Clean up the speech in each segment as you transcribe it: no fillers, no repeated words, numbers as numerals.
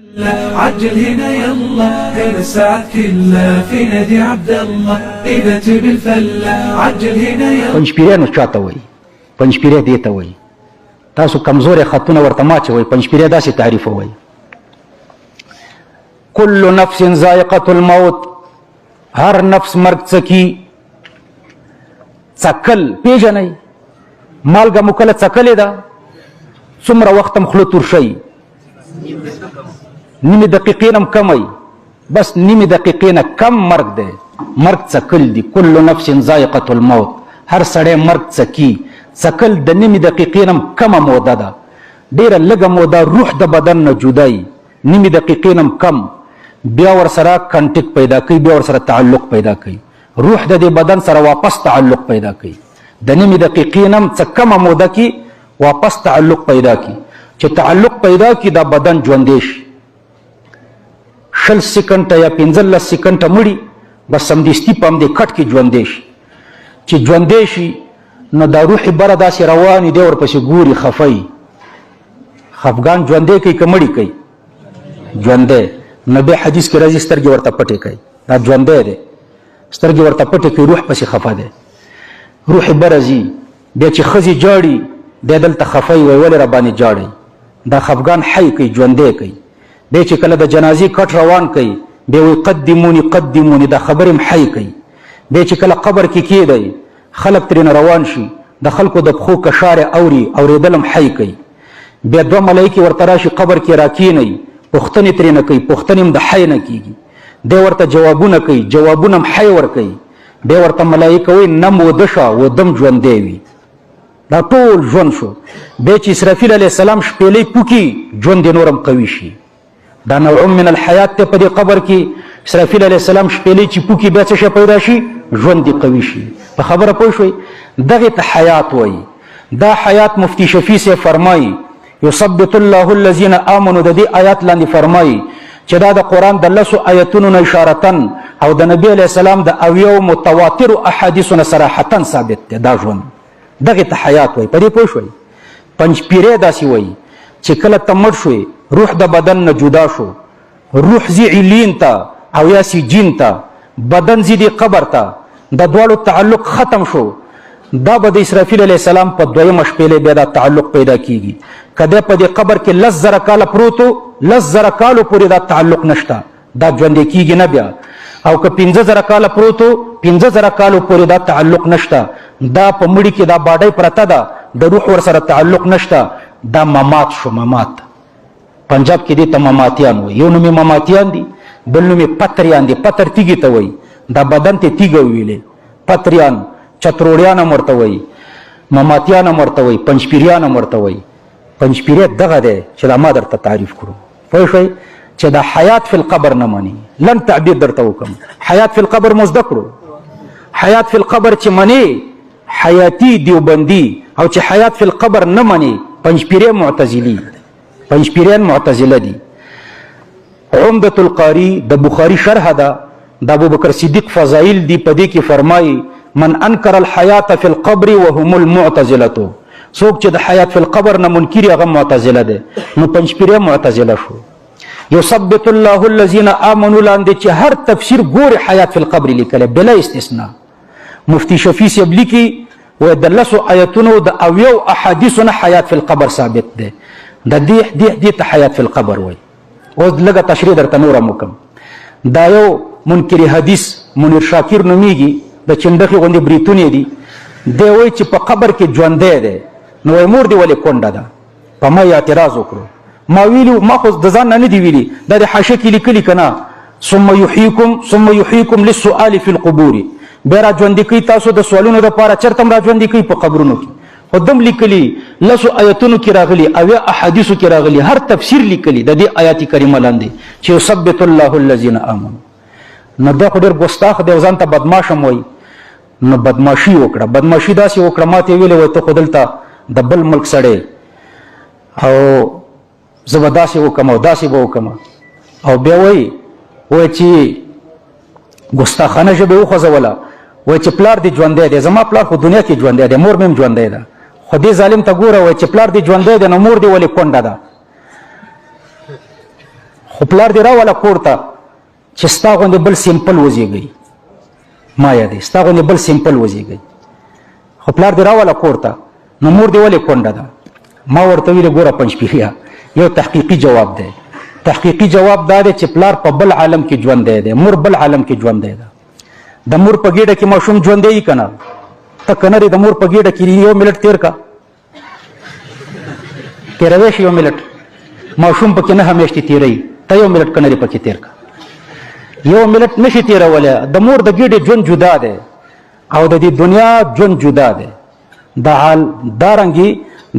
عجل هنا يلا هنا الساعة كلها في نادي عبد الله إذا تبي الفلة عجل هنا يلا. پنځپیرانو چاته وایي؟ پنځپیری دې ته وایي. تاسو کمزورې خطونه ورته ماچوئ، پنځپیری داسې تعریفوئ. کل نفس ذائقة الموت، هر نفس مرګ څکي. څکل پیژنئ؟ مالګه مو کله څکلې ده؟ څومره وخت هم خوله تور شئ، نیمې دقیقې نه هم کمی، بس نیمې دقیقې نه کم مرګ دی. مرګ څکل دی. کل نفس ذائقة الموت، هر سړی مرګ څکي. څکل د نیمې دقیقې نه هم کمه موده ده، ډېره لږه موده روح د بدن نه جدای، نیمې دقیقې نه هم کم. بیا ورسره کنټیکټ پیدا کوي، بیا ورسره تعلق پیدا کوي، روح د دې بدن سره واپس تعلق پیدا کوي. د نیمې دقیقې نه هم څه کمه موده کې واپس تعلق پیدا کوي. چې تعلق پیدا کی دا بدن ژوندی شي، 20 سکنډه یا 15 سکنډه مړي، بس سمدستي په همدې کټ کې ژوندی شي. چې ژوندی شي نو دا روح بره داسې روانې دی، ورپسې ګوري، خفی. خفګان ژوندی کوي که مړي کوي؟ ژوندی. نو بیا حدیث کې راځي سترګې ورته پټې کوي، دا ژوندی دی، سترګې ورته پټې کوي، روح پسې خفه دی. روح بره ځي، بیا چې ښځې جاړي بیا دلته خفی وایي ولې راباندې جاړئ؟ دا خفګان حی کوي، ژوندی کوي. بیا چې کله د جنازې کټ روان کوي بیا وایي قدموني قدموني، دا خبرې هم حی کوي. بیا چې کله قبر کې کېدی خلک ترېنه روان شي، د خلکو د پښو کشارې اوري، اورېدل هم حی کوي. بیا 2 ملایکې ورته راشي قبر کې راکېنئ، پوښتنې ترېنه کوي، پوښتنې هم د حی نه کېږي. دی ورته جوابونه کوي، جوابونه هم حی ورکوي. بیا ورته ملایکه وایي نم وده شه، ودم ژوندی وي. دا ټول ژوند شو. بیا چې اسرافیل علیه السلام شپېلۍ پوکي، ژوند یې نور هم قوي شي. دا نوع من الحیات دی په دې قبر کې. اسرافیل علیه السلام شپېلۍ چې پوکي بیا څه شی پیدا شي؟ ژوند یې قوي شي. په خبره پوه شوئ؟ دغې ته حیات وایي. دا حیات مفتی شفیع صاحب فرمایي یثبت الله الذین آمنوا، د دې آیات لاندې فرمایي چې دا د قرآن د 10 آیتونو نه اشارتن او د نبی علیه السلام د 80 متواترو احادیثو نه صراحتن ثابت دی دا ژوند. دغې ته حیات وایي. په دې پوه شوئ؟ پنځپیری داسې وایي چې کله ته مړ شوې، روح د بدن نه جدا شو، روح ځي علین ته او یا سجین ته، بدن ځي دې قبر ته، د دواړو تعلق ختم شو. دا به د اسرافیل علیه السلام په 2مه شپېلې بیا دا تعلق پیدا کیږي. که دی په دې قبر کې 10,000 کاله پروت و، 10,000 کالو پورې دا تعلق نشته، دا ژوندی کیږي نه بیا. او که 15,000 کاله پروت و، 15,000 کالو پورې دا تعلق نشته، دا په مړي کې دا باډۍ پرته ده، د روح ورسره تعلق نشته. دا ممات شو. ممات پنجاب کې دې ته مماتیان وایي. یو نوم یې مماتیان دي، بل نوم یې پتریان دي. پتر تیږې ته وایي، دا بدن ته تیږه ویلې. پتریان، چتروړیان هم ورته وایي، مماتیان هم ورته وایي، پنځپیریان هم ورته وایي. پنځپیری دغه دی چې دا ما درته تعریف کړو. پوه شوئ؟ چې دا حیات فی القبر نه مني. لن تعبیر درته وکړم. حیات فی القبر مو زده کړو. حیات فی القبر چې مني حیاتی دیوبندي، او چې حیات فی القبر نه مني پنځپیری معتزلي. پنځپیریان معتزله دي. عمدة القاری د بخاری شرح ده، د ابوبکر صدیق فضائل دی، په دې کې فرمایي من انکر الحیات فی القبر وهم المعتزله، څوک چې د حیات فی القبر نه منکر هغه معتزله ده. نو پنځپیری معتزله شو. یثبت الله الذین آمنوا لاندې چې هر تفسیر ګوري حیات فی القبر لیکلی بلا استثناء. مفتی شفیع صاحب لیکي و د 10 آیتونو د 80 احادیثو نه حیات فی القبر ثابت ده. د دې ته حیات فی القبر وایي. اوس لږه تشریح درته نوره وکړم. دا یو منکر حدیث منیر شاکر نومیږي، د چنډخې غوندې بریتونې دي. دی وایي چې په قبر کې ژوندی دی. نو وایي مور دې ولې کونډه ده؟ په ما یې اعتراض وکړو. ما ویلي، ما خو د ځان نه نه دي ویلي، دا د حاشیه کې لیکلي که نه. ثم یحییکم للسؤال فی القبور، بیا را ژوندي کوي تاسو د سوالونو دپاره، چېرته هم را ژوندي کوي په قبرونو کې. خو دم لیکلي 10 آیتونو کې راغلي، 80 احادیثو کې راغلي، هر تفسیر لیکلي د دې آیات کریمه لاندې چې یثبت الله الذین آمنوا. نو دا خو ډېر ګستاخ دی او ځان ته بدماش هم وایي. نو بدماشي وکړه. بدماشي داسې وکړه، ما ته یې ویلې وایي ته خو دلته د بل ملک سړی، او زه به داسې وکړم او داسې به وکړم. او بیا وایي چې ګستاخانه ژبه وخوځوله، وایي چې پلار دې ژوندی دی. زما پلار خو دنیا کې ژوندی دی، مور مې هم ژوندی ده. خو دې ظالم ته ګوره، وایي چې پلار دې ژوندی دی نو مور دې ولې کونډه ده؟ خو پلار دې راوله کور ته چې ستا غوندې بل سیمپل وزېږئ، ما یادې ستا غوندې بل سیمپل وزېږئ. خو پلار دې راوله کور ته، نو مور دې ولې کونډه ده؟ ما ورته ویلې ګوره پنجپیریا، یو تحقیقي جواب دی. تحقیقي جواب دا دی چې پلار په بل عالم کې ژوندی دی، مور بل عالم کې ژوندی ده. د مور په ګېډه کې ماشوم ژوندی وي که نه؟ ته که نه د مور په ګېډه کې یو منټ تېر که، تېروی شي یو منټ، ماشوم پکې 9 میاشتې تېروي، ته یو منټ که نه پکې تېر که. یو منټ نشي تېرولی. د مور د ګېډې ژوند جدا دی او د دې دنیا ژوند جدا دی. دارنګې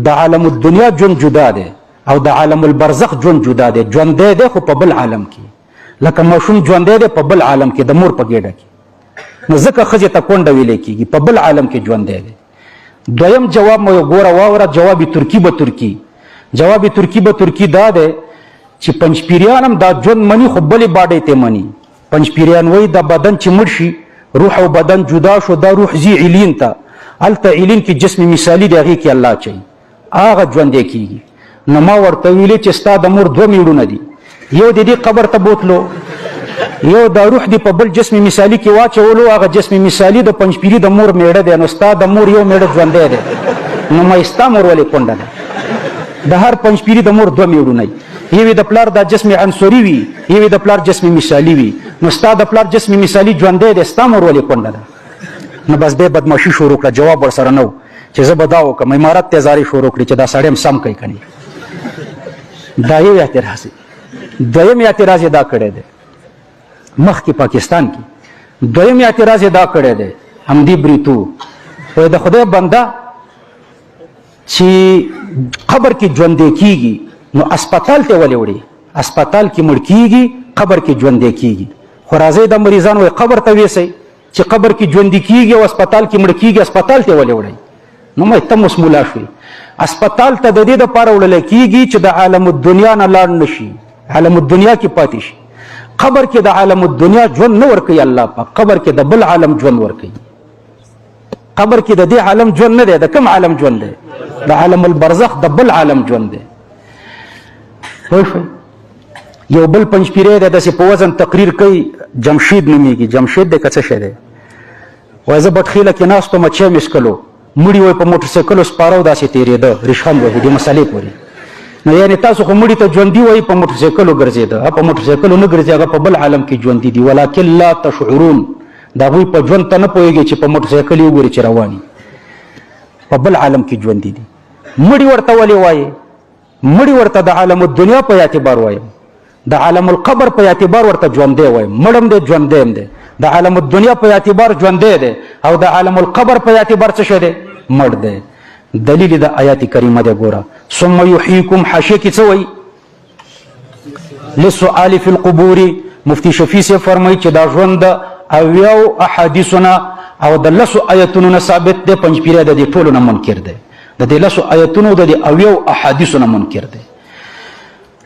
د عالم الدنیا ژوند جدا دی او د عالم البرزخ ژوند جدا دی. ژوندی دی خو په بل عالم کې، لکه ماشوم ژوندی دی په بل عالم کې د مور په ګېډه کې. نو ځکه ښځې ته کونډه ویلی کېږي، په بل عالم کې ژوندی دی. دویم جواب مو یو ګوره واوره، جواب ترکي به ترکي. جواب ترکي به ترکي دا دی چې پنجپیریان هم دا ژوند مني خو بلې باډۍ ته مني. پنجپیریان وایي دا بدن چې مړ شي، روح او بدن جدا شو، دا روح ځي علین ته، هلته علین کې جسم مثالي دی، هغې کې الله اچوي، هغه ژوندی کېږي. نو ما ورته ویلې چې ستا د مور 2 میړونه دي، یو د دې قبر ته بوتلو، یو دا روح دی په بل جسم مثالي کې واچولو، هغه جسم مثالي د پنجپیري د مور میړه دی. نو ستا د مور یو میړه ژوندی دی، نو ما ستا مور ولې کونډه ده؟ د هر پنجپیري د مور 2 میړونه، یوې د پلار دا جسم عنصري وي، یوې د پلار جسم مثالي وي. نو ستا د پلار جسم مثالي ژوندی دی، ستا مور ولې کونډه ده؟ نو بس دې بدماشي شروع کړه. جواب ورسره نه و چې زه به دا وکړم. امارت ته زارۍ شروع کړي چې دا سړی هم سم کوي که نه. دا یو اعتراض دی. دویم اعتراض یې دا کړی دی مخکې پاکستان کې. دویم اعتراض یې دا کړی دی همدې بریتو، وایي د خدای بنده چې قبر کې ژوندی کېږي نو اسپتال ته ولې وړي؟ اسپتال کې مړ کېږي، قبر کې ژوندی کېږي. خو راځئ د مریضان وایي قبر ته ویسئ چې قبر کې ژوندی کېږي او اسپتال کې مړ کېږي، اسپتال ته ولې وړئ؟ نو مې ته اوس مولا شوې. اسپتال ته د دې دپاره وړلی کېږي چې د عالم الدنیا نه لاړ نه شي، عالم الدنیا کې پاتې شي. قبر کې د عالم الدنیا ژوند نه ورکوي الله پاک، قبر کې د بل عالم ژوند ورکوي. قبر کې د دې عالم ژوند نه دی. د کوم عالم ژوند دی؟ د عالم البرزخ د بل عالم ژوند دی. پوه شوئ؟ یو بل پنجپیری دی داسې په وزن تقریر کوي، جمشید نومیږي. جمشید دی که څه شی دی؟ وایي زه بټخیله کې ناست وم، چای مې څښلو، مړي وایي په موټرسایکلو سپاره و داسې تېرېده، ریشخند وهي دې مسلې پورې. نو یعنې تاسو خو مړي ته ژوندي وایي په موټرسایکلو ګرځېده، په موټرسایکلو نه ګرځي، هغه په بل عالم کې ژوندي دي. ولکن لا تشعرون، د هغوی په ژوند ته نه پوهېږي چې په موټرسایکل یې وګوري چې رواني، په بل عالم کې ژوندي دي. مړي ورته ولې وایي؟ مړي ورته د عالم الدنیا په اعتبار وایم، د عالم القبر په اعتبار ورته ژوندی وایم. مړم دی ژوندی هم دی، د عالم الدنیا په اعتبار ژوندی دی او د عالم القبر په اعتبار څه شی دی؟ مړ دی. دلیل د آیات کریمه دی ګوره. ثم یحییکم، حاشیه کې څه وایي؟ للسؤال فی القبور. مفتی شفیع صاحب فرمایي چې دا ژوند د 80 احادیثونه او د 10 آیتونو نه ثابت دی. پنجپیری د دې ټولو نه منکر دی، د دې 10 آیتونو د دې 80 احادیثو نه منکر دی.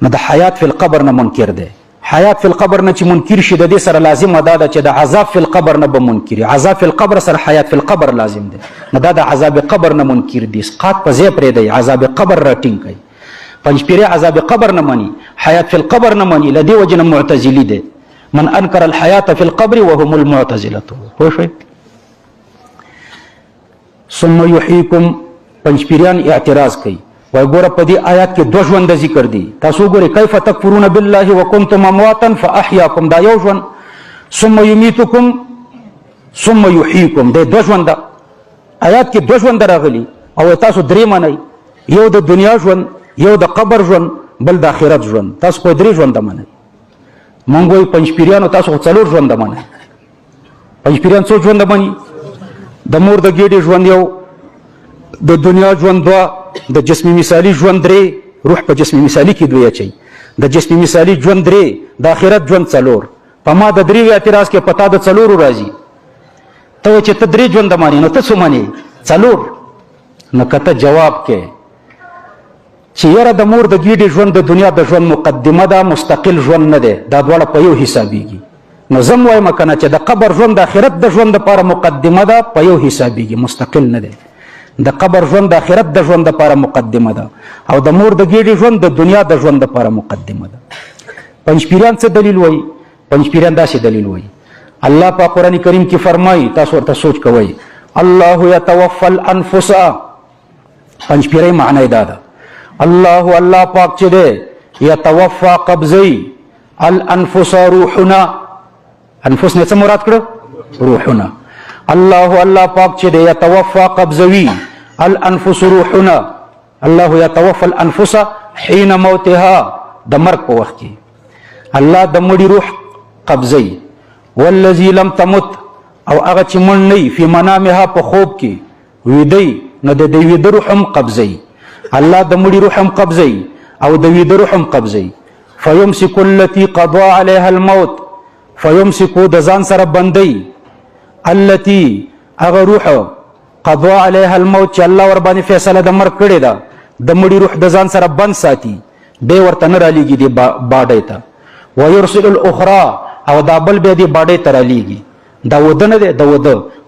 نو د حیات فی القبر نه منکر دی. حیات فی القبر نه چې منکر شي، د دې سره لازم دا ده چې د عذاب فی القبر نه به منکر. عذاب فی القبر سره حیات فی القبر لازم دی. نو دا د عذاب قبر نه منکر دی. اسقاط په ځای پرېږدئ، عذاب قبر راټینګ کړئ. پنجپیری عذاب قبر نه مني، حیات فی القبر نه مني، له دې وجې نه معتزلي دی. من انکر الحیات فی القبر وهم المعتزله. پوه شئ؟ ثم یحییکم، پنجپیریان اعتراض کوي، وای ګوره په دې آیات کې 2 ژوند ذکر دي. تاسو ګورئ کیف تکفرون بالله وکنتم امواتا فاحیاکم، دا یو ژوند. ثم یمیتکم ثم یحییکم، دا 2 ژوند. آیات کې 2 ژوند راغلي او تاسو 3 منئ، یو د دنیا ژوند، یو د قبر ژوند، بل د آخرت ژوند. تاسو خو 3 ژوند منئ. مونږ وایو پنجپیریانو تاسو خو 4 ژوند منئ. پنجپیریان څو ژوند مني؟ د مور د ګېډې ژوند یو، د دنیا ژوند 2، د جسم مثالي ژوند 3، روح په جسم مثالي کې 2 اچي، د جسم مثالي ژوند 3، د آخرت ژوند 4. په ما د 3 اعتراض کې پتا د 4 راځي. ته چې ته 3 ژوند مانی، نو ته څه مانی؟ 4. نو کته جواب کې چې یاره د مور د ګېډې ژوند د دنیا د ژوند مقدمه ده، مستقل ژوند نه دی، دا دواړه په یو حسابېږي. نو زم وایم که نه چې د قبر ژوند د آخرت د ژوند لپاره مقدمه ده، په یو حسابېږي، مستقل نه دی. د قبر ژوند د آخرت د ژوند لپاره مقدمه ده او د مور د ګېډې ژوند د دنیا د ژوند لپاره مقدمه ده. پنځپیران څه دلیل وایي؟ پنځپیران داسې دلیل وایي، الله په قرآن کریم کې فرمایي، تاسو ورته سوچ کوئ، الله یتوفى الانفس، پنځپیرۍ معنی دا ده، الله پاک چې دی یتوفى قبضی الانفس روحنا، انفس نه څه مراد کړو؟ روحنا. الله پاک چې دی یتوفى قبضوی الانفس روحنا، الله یتوفى الانفس حين موتها، د مرګ په وخت کې الله د مړي روح قبضی، والذي لم تمت، او هغه چې مړ نه فی منامها په خوب کې ویدی، نو د دې ویده روح هم قبضی، الله د مړي روح هم قبضی او د ویده روح هم قبضی. فیمسک التي قضى عليها الموت، فیمسکو د ځان سره بندي، التي هغه روح قضى عليها الموت چې الله ور باندې فیصله د مرګ کړې ده، د مړي روح د ځان سره بند ساتي، به ورته نه رالیږي دی باډۍ ته. ويرسل الاخرى، او دا بل به دی باډۍ ته رالیږي، دا وده نه دی،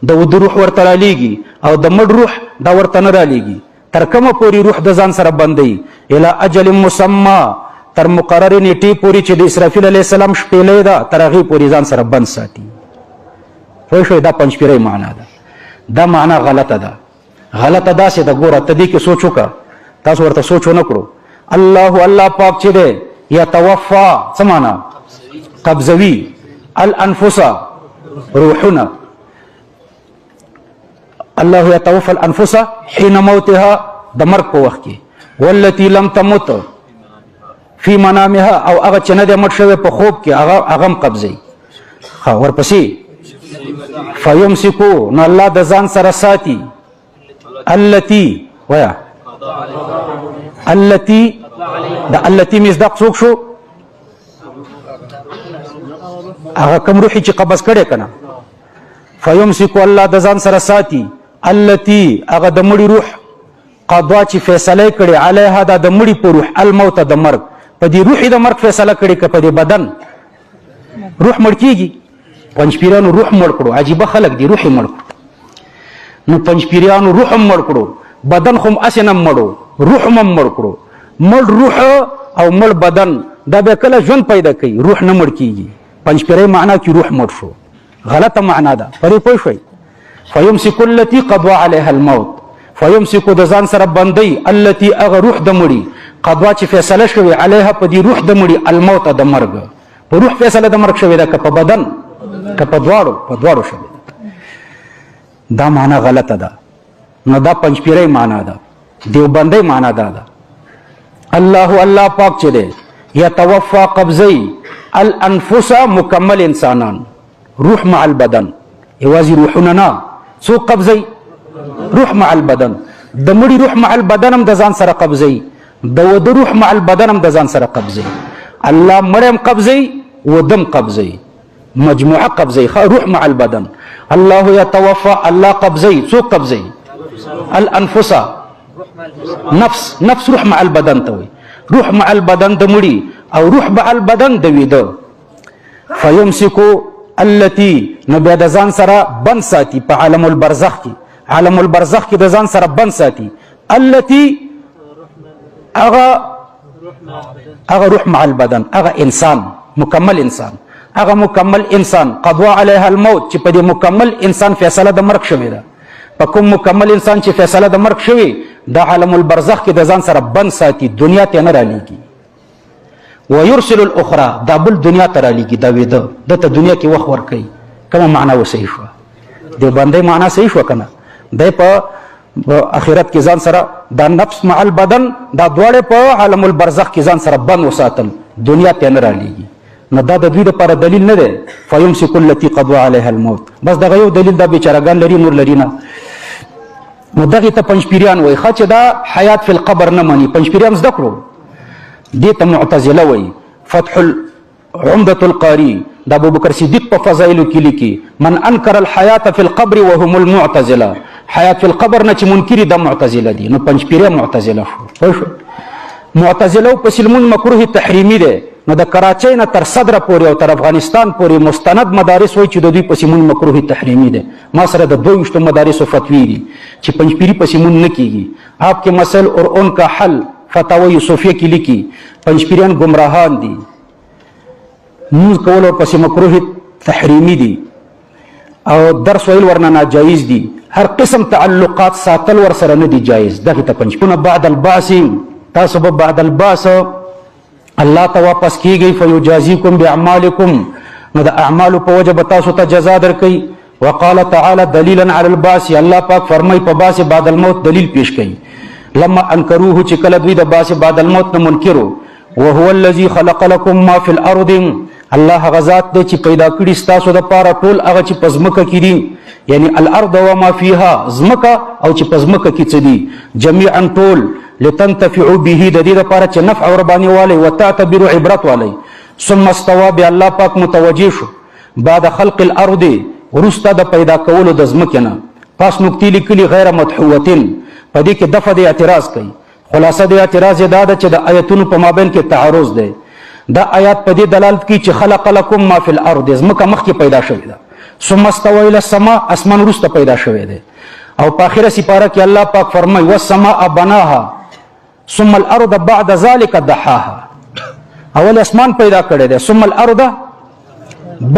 د وده روح ورته رالیږي او د مړ روح دا ورته نه رالیږي. تر کومه پورې روح د ځان سره بندي؟ الى اجل مسمى، تر مقرر نیټې پورې چې د اسرافیل علیه السلام شپېلې ده، تر هغې پورې ځان سره بند ساتي. پوه شوئ؟ دا پنځپیرۍ معنا ده. دا معنا غلطه ده، غلطه داسې ده. ګوره ته دې کې سوچ وکړه، تاسو ورته سوچ ونه کړو. الله پاک چې دی یتوفى، څه معنا؟ قبضوي الانفس روحنا، الله یتوفى الانفس حين موتها، د مرګ په وخت کې، والتي لم تمت فی منامها، او هغه چې نه دی مړ شوی په خوب کې، هغه هم قبضوي. ورپسې فیمسکو، نو الله د ځان سره ساتي، التي ویا التي، د التي مصداق څوک شو؟ هغه کوم روحي چې قبض کړي کنه. فیمسکو، الله د ځان سره ساتي، التي هغه د مړي روح، قضا چې فیصله کړي، علیها د مړي په روح، الموت د مرګ، په دې روح د مرګ فیصله کړي، که په دې بدن روح مړ کیږي. پنځپیرانو روح مړ کړو، عجیبه خلک دي، روح مړ کړو. نو پنځپیرانو روح مړ کړو، بدن خو اسې نه مړو، روح هم مړ کړو. مړ روح او مړ بدن دا به کله ژوند پیدا کوي، روح نه مړ کیږي. پنځپیرۍ معنا کې روح مړ شو، غلطه معنا ده، پرې پوه شئ. فیمسک التي قضى عليها الموت، فیمسکو د ځان سره بندي، التي هغه روح د مړي، قضا چې فیصله شوې، علیها په دې روح د مړي، الموت د مرګ، په روح فیصله د مرګ شوې ده، که په بدن که په دواړو شوې ده. دا معنا غلطه ده. نو دا پنځپیرۍ معنا ده، دیوبندۍ معنا دا ده. الله پاک چې دی یتوفى قبضی الانفس، مکمل انسانان، روح مع البدن، یوازې روحونه نه. څوک قبضی؟ روح مع البدن. د مړي روح مع البدن هم د ځان سره قبضی، د وده روح مع البدن هم د ځان سره قبضی. الله مړی هم قبضی، ودم قبضی، مجموعه قبضی، روح مع البدن. الله یتوفى، الله قبضی. څوک قبضی؟ الانفس، نفس روح مع البدن ته وي، روح مع البدن د مړي او روح مع البدن د ویده. فیمسکو التي، نو بیا د ځان سره بند ساتي په عالم البرزخ کې، عالم البرزخ کې د ځان سره بند ساتي، التي هغه روح مع البدن، هغه انسان، مکمل انسان، هغه مکمل انسان قضى عليها الموت، چې په دې مکمل انسان فیصله د مرګ شوې ده. په کوم مکمل انسان چې فیصله د مرګ شوی، د عالم البرزخ کې د ځان سره بند ساتي، دنیا ته نه رالیږي. ويرسل الاخرى، دا بل دنیا ته رالیږي، دا ویده دته دنیا کې وخت ورکوي. کومه معنا و صحیح شوه؟ دیوبندۍ معنا صحیح شوه که نه؟ دی په اخرت کې ځان سره دا نفس مع البدن، دا دواړه په عالم البرزخ کې ځان سره بند وساتل، دنیا ته نه رالیږي. نو دا د دوی لپاره دلیل نه دی. فیمسک التي قضى عليها الموت، بس دغه یو دلیل دا بیچارهګان لري، نور لري نه. نو دغې ته پنځپیریان وایي ښه چې دا حیات فی القبر نه مني. پنځپیریان زده کړو، دې ته معتزله وایي. فتح عمدة القاری دا ابوبکر صدیق په فضایلو کې لیکي، من انکر الحیات فی القبر وهم المعتزله، حیات فی القبر نه چې منکري دا معتزله دي. نو پنځپیریان معتزله شو. معتزله په سلمون مکروه تحریمی ده. نو د کراچۍ نه تر صدر پورې او تر افغانستان پورې مستند مدارس وایي چې د دوی پسې مون مکروه تحریمي ده. ما سره د 22 مدارسو فتوی دي چې پنځپیري پسې مون نه کیږي. آپ کے مسائل اور ان کا حل فتاوی یوسفیه کې لیکي. پنځپیریان گمراهان دي. مونږ کول او پس مکروه تحریمی دي او درس ویل ورنه ناجایز دي هر قسم تعلقات ساتل ور سره نه دي جایز دغه ته پنځونه بعد البعث تاسو به بعد البعث الله ته واپس کیږي فیجازیکم باعمالکم نو د اعمال په وجه به تاسو ته جزا درکړي وقال تعالی دلیلا علی البعث الله پاک فرمای په بعث بعد الموت دلیل پیش کړي لما انکروه چې کله دوی د بعث بعد الموت نه منکرو وهو الذي خلق لكم ما في الارض الله غزاد دې چې پیدا کړی تاسو د پاره ټول هغه چې پزمکه کې دي یعنی الارض وما فيها زمکه او چې پزمکه کې څه دي جميعا ټول لتنتفعوا به د دې لپاره چې نفع ور باندې والی وتعتبروا عبرت والی ثم استوى بالله پاک متوجه شو بعد خلق الارض ورسته د پیدا کولو د زمکه نه پس نقطې لیکلي غیر مدحوتين په دې کې دفع د اعتراض کوي خلاصه د اعتراض دا ده چې د آیتونو په مابین کې تعارض دی دا آیات په دې دلالت کوي چې خلق لكم ما في الارض زمکه مخکې پیدا شوې ده ثم استوى الى السماء اسمان ورسته پیدا شوې ده او په اخره سپاره کې الله پاک فرمای والسماء بناها ثم الارض بعد ذلك دحاها اول اسمان پیدا کړی دی ثم الارض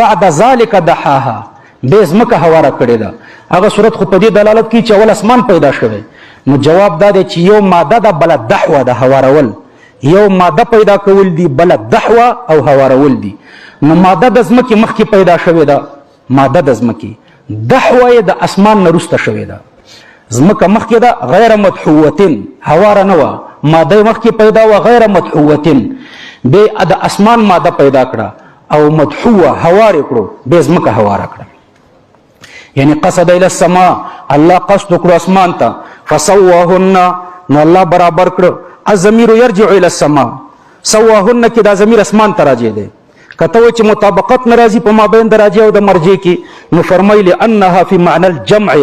بعد ذلك دحاها به زمکه هواره کړی ده هغه صورت خو په دې دلالت کوي چې اول اسمان پیدا شوی نو جواب دا دی چې یو ماده ده بل دحوه ده هوارول یو ماده پیدا کول دي بل دحوه او هوارول دي نو ماده د زمکه مخکې پیدا شوی ده ماده د زمکه دحوه د اسمان نه رسته شوی ده زمکه مخکې ده غیر مدحوتين هواره نه و ماده مخکې پیدا و غیر مدحوتين به د اسمان ماده پیدا کړه او مدحوه هوار کړو به زمکه هواره کړه یعنی قصد الى السماء الله قصد کړو اسمان ته فسواهن نو الله برابر کړو الضمير يرجع الى السماء سواهن کې دا ضمیر اسمان ته راځي دی کته چې مطابقت ناراضي په مابین د راځي او د مرجع کې نو فرمایلی انها فی معنى الجمع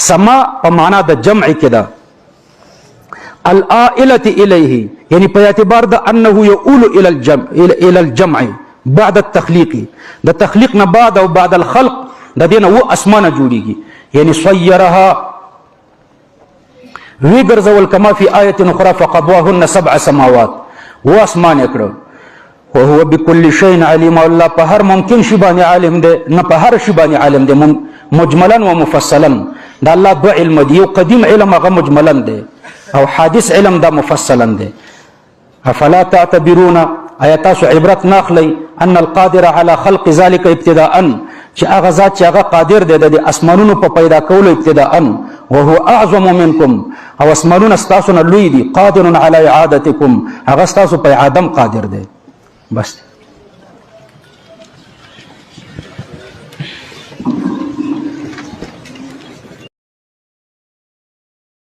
سما په معنا د جمع کې ده الآئلة الیه یعنی په اعتبار د انه یؤول الى الجمع بعد التخلیق د تخلیق نه بعد او بعد الخلق د دینه و اسمانه جوړیږي یعنی صیرها وی ګرځول کما فی آیت اخرى فقضاهن 7 سماوات و اسمان کړو وهو بكل شيء عليم الله په هر ممکن شی باندې عالم دی نه په هر شی باندې عالم دی مجملا و مفصلا دا الله دو علم دی یو قدیم علم هغه مجملا دی او حادث علم دا مفصلا دی افلا تعتبرون آیات عبرت ناخلی ان القادر على خلق ذلك ابتداء چې هغه ذات چې هغه قادر دی د اسمانونو په پیدا کولو ابتداء وهو اعظم منكم او اسمانون استاسو نه لوی دي قادر على اعادتكم هغه استاسو په اعادم قادر دی بس